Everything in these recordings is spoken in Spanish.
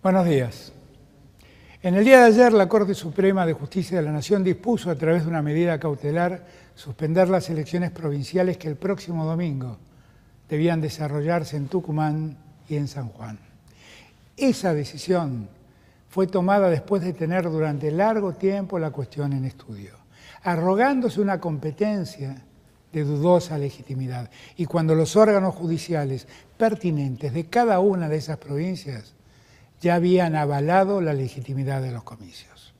Buenos días. En el día de ayer, la Corte Suprema de Justicia de la Nación dispuso, a través de una medida cautelar, suspender las elecciones provinciales que el próximo domingo debían desarrollarse en Tucumán y en San Juan. Esa decisión fue tomada después de tener durante largo tiempo la cuestión en estudio, arrogándose una competencia de dudosa legitimidad. Y cuando los órganos judiciales pertinentes de cada una de esas provincias ya habían avalado la legitimidad de los comicios.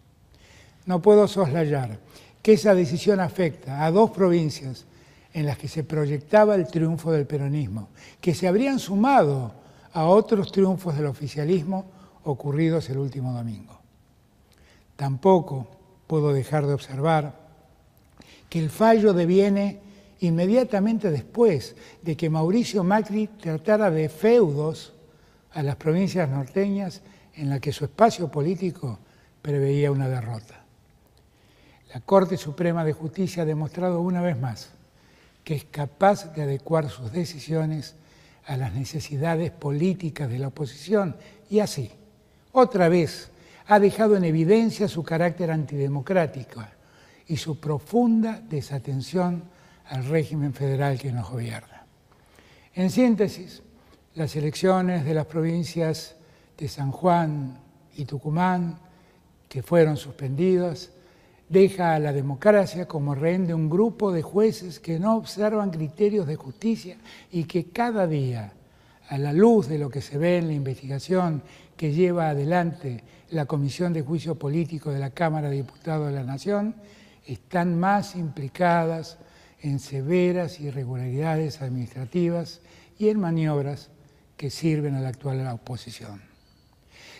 No puedo soslayar que esa decisión afecta a dos provincias en las que se proyectaba el triunfo del peronismo, que se habrían sumado a otros triunfos del oficialismo ocurridos el último domingo. Tampoco puedo dejar de observar que el fallo deviene inmediatamente después de que Mauricio Macri tratara de feudos a las provincias norteñas en las que su espacio político preveía una derrota. La Corte Suprema de Justicia ha demostrado una vez más que es capaz de adecuar sus decisiones a las necesidades políticas de la oposición y así, otra vez, ha dejado en evidencia su carácter antidemocrático y su profunda desatención al régimen federal que nos gobierna. En síntesis, las elecciones de las provincias de San Juan y Tucumán, que fueron suspendidas, deja a la democracia como rehén de un grupo de jueces que no observan criterios de justicia y que cada día, a la luz de lo que se ve en la investigación que lleva adelante la Comisión de Juicio Político de la Cámara de Diputados de la Nación, están más implicadas en severas irregularidades administrativas y en maniobras que sirven a la actual oposición.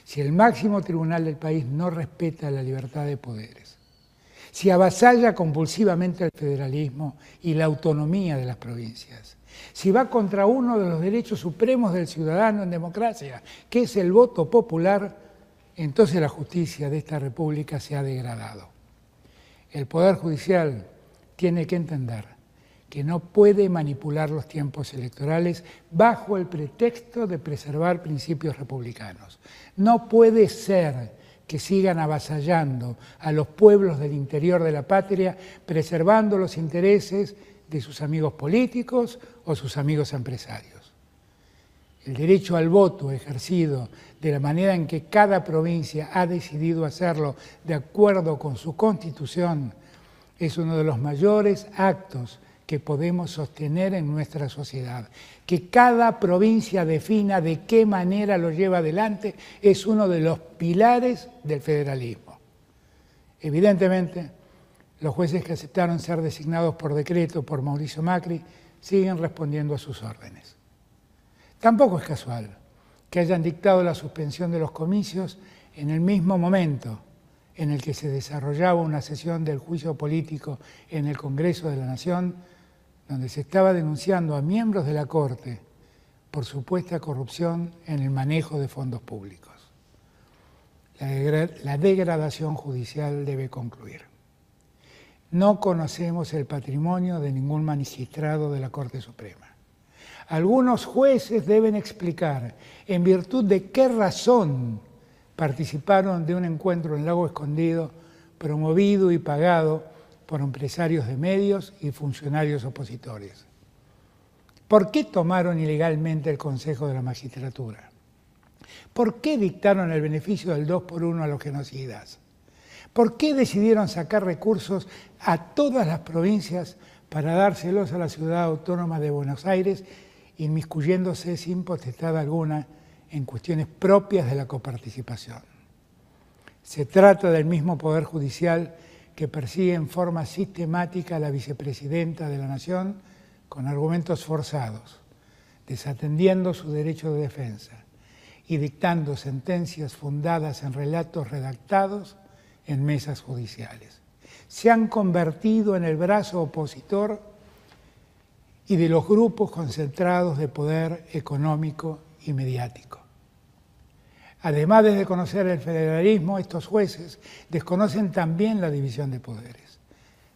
Si el máximo tribunal del país no respeta la libertad de poderes, si avasalla compulsivamente el federalismo y la autonomía de las provincias, si va contra uno de los derechos supremos del ciudadano en democracia, que es el voto popular, entonces la justicia de esta república se ha degradado. El Poder Judicial tiene que entender que no puede manipular los tiempos electorales bajo el pretexto de preservar principios republicanos. No puede ser que sigan avasallando a los pueblos del interior de la patria, preservando los intereses de sus amigos políticos o sus amigos empresarios. El derecho al voto ejercido de la manera en que cada provincia ha decidido hacerlo de acuerdo con su constitución es uno de los mayores actos que podemos sostener en nuestra sociedad. Que cada provincia defina de qué manera lo lleva adelante es uno de los pilares del federalismo. Evidentemente, los jueces que aceptaron ser designados por decreto por Mauricio Macri siguen respondiendo a sus órdenes. Tampoco es casual que hayan dictado la suspensión de los comicios en el mismo momento en el que se desarrollaba una sesión del juicio político en el Congreso de la Nación, donde se estaba denunciando a miembros de la Corte por supuesta corrupción en el manejo de fondos públicos. La degradación judicial debe concluir. No conocemos el patrimonio de ningún magistrado de la Corte Suprema. Algunos jueces deben explicar en virtud de qué razón participaron de un encuentro en Lago Escondido promovido y pagado por empresarios de medios y funcionarios opositores. ¿Por qué tomaron ilegalmente el Consejo de la Magistratura? ¿Por qué dictaron el beneficio del 2x1 a los genocidas? ¿Por qué decidieron sacar recursos a todas las provincias para dárselos a la ciudad autónoma de Buenos Aires, inmiscuyéndose sin potestad alguna en cuestiones propias de la coparticipación? Se trata del mismo Poder Judicial que persigue en forma sistemática a la vicepresidenta de la Nación con argumentos forzados, desatendiendo su derecho de defensa y dictando sentencias fundadas en relatos redactados en mesas judiciales. Se han convertido en el brazo opositor y de los grupos concentrados de poder económico y mediático. Además de desconocer el federalismo, estos jueces desconocen también la división de poderes.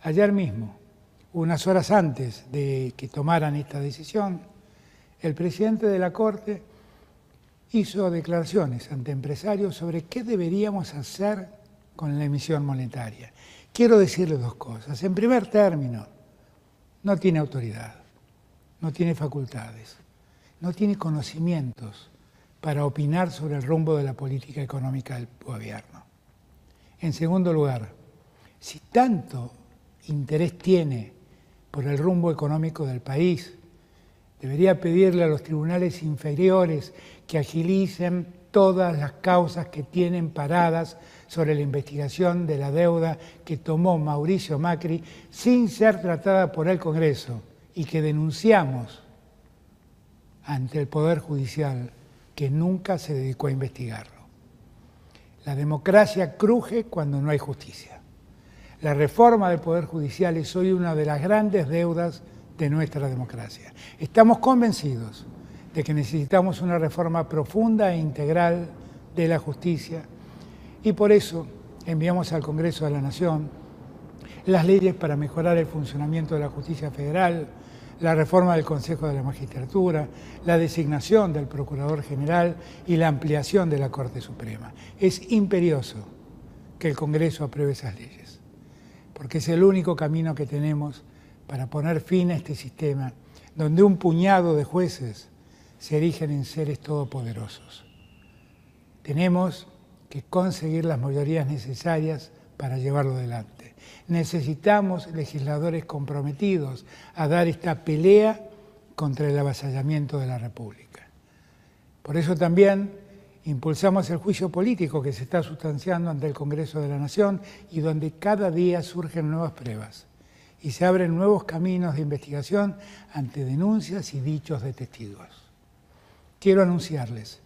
Ayer mismo, unas horas antes de que tomaran esta decisión, el presidente de la Corte hizo declaraciones ante empresarios sobre qué deberíamos hacer con la emisión monetaria. Quiero decirle dos cosas. En primer término, no tiene autoridad, no tiene facultades, no tiene conocimientos para opinar sobre el rumbo de la política económica del gobierno. En segundo lugar, si tanto interés tiene por el rumbo económico del país, debería pedirle a los tribunales inferiores que agilicen todas las causas que tienen paradas sobre la investigación de la deuda que tomó Mauricio Macri sin ser tratada por el Congreso y que denunciamos ante el Poder Judicial, que nunca se dedicó a investigarlo. La democracia cruje cuando no hay justicia. La reforma del Poder Judicial es hoy una de las grandes deudas de nuestra democracia. Estamos convencidos de que necesitamos una reforma profunda e integral de la justicia y por eso enviamos al Congreso de la Nación las leyes para mejorar el funcionamiento de la justicia federal, la reforma del Consejo de la Magistratura, la designación del Procurador General y la ampliación de la Corte Suprema. Es imperioso que el Congreso apruebe esas leyes, porque es el único camino que tenemos para poner fin a este sistema donde un puñado de jueces se erigen en seres todopoderosos. Tenemos que conseguir las mayorías necesarias para llevarlo adelante. Necesitamos legisladores comprometidos a dar esta pelea contra el avasallamiento de la República. Por eso también impulsamos el juicio político que se está sustanciando ante el Congreso de la Nación y donde cada día surgen nuevas pruebas y se abren nuevos caminos de investigación ante denuncias y dichos de testigos. Quiero anunciarles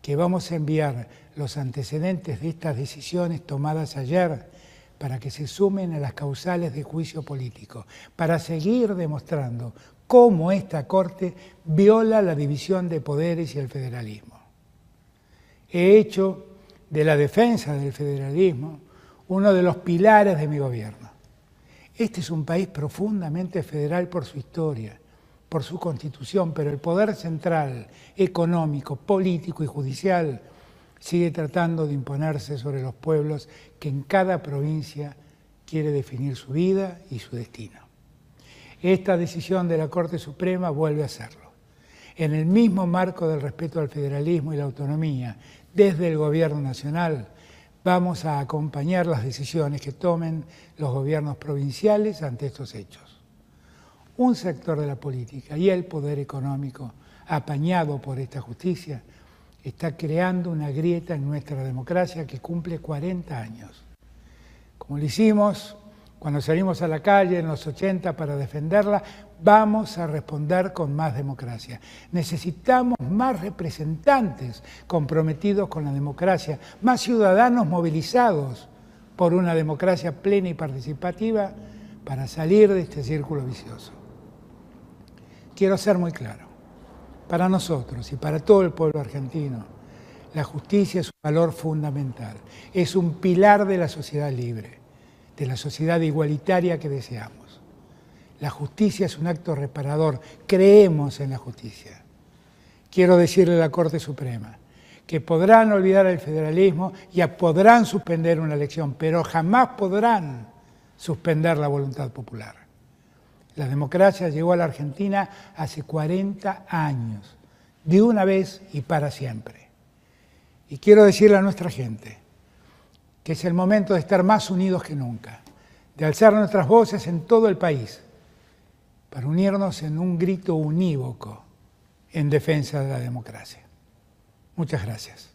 que vamos a enviar los antecedentes de estas decisiones tomadas ayer para que se sumen a las causales de juicio político, para seguir demostrando cómo esta Corte viola la división de poderes y el federalismo. He hecho de la defensa del federalismo uno de los pilares de mi gobierno. Este es un país profundamente federal por su historia, por su constitución, pero el poder central, económico, político y judicial sigue tratando de imponerse sobre los pueblos que en cada provincia quiere definir su vida y su destino. Esta decisión de la Corte Suprema vuelve a hacerlo. En el mismo marco del respeto al federalismo y la autonomía, desde el Gobierno Nacional, vamos a acompañar las decisiones que tomen los gobiernos provinciales ante estos hechos. Un sector de la política y el poder económico, apañado por esta justicia, está creando una grieta en nuestra democracia que cumple 40 años. Como lo hicimos cuando salimos a la calle en los 80 para defenderla, vamos a responder con más democracia. Necesitamos más representantes comprometidos con la democracia, más ciudadanos movilizados por una democracia plena y participativa para salir de este círculo vicioso. Quiero ser muy claro, para nosotros y para todo el pueblo argentino, la justicia es un valor fundamental, es un pilar de la sociedad libre, de la sociedad igualitaria que deseamos. La justicia es un acto reparador, creemos en la justicia. Quiero decirle a la Corte Suprema que podrán olvidar el federalismo y podrán suspender una elección, pero jamás podrán suspender la voluntad popular. La democracia llegó a la Argentina hace 40 años, de una vez y para siempre. Y quiero decirle a nuestra gente que es el momento de estar más unidos que nunca, de alzar nuestras voces en todo el país, para unirnos en un grito unívoco en defensa de la democracia. Muchas gracias.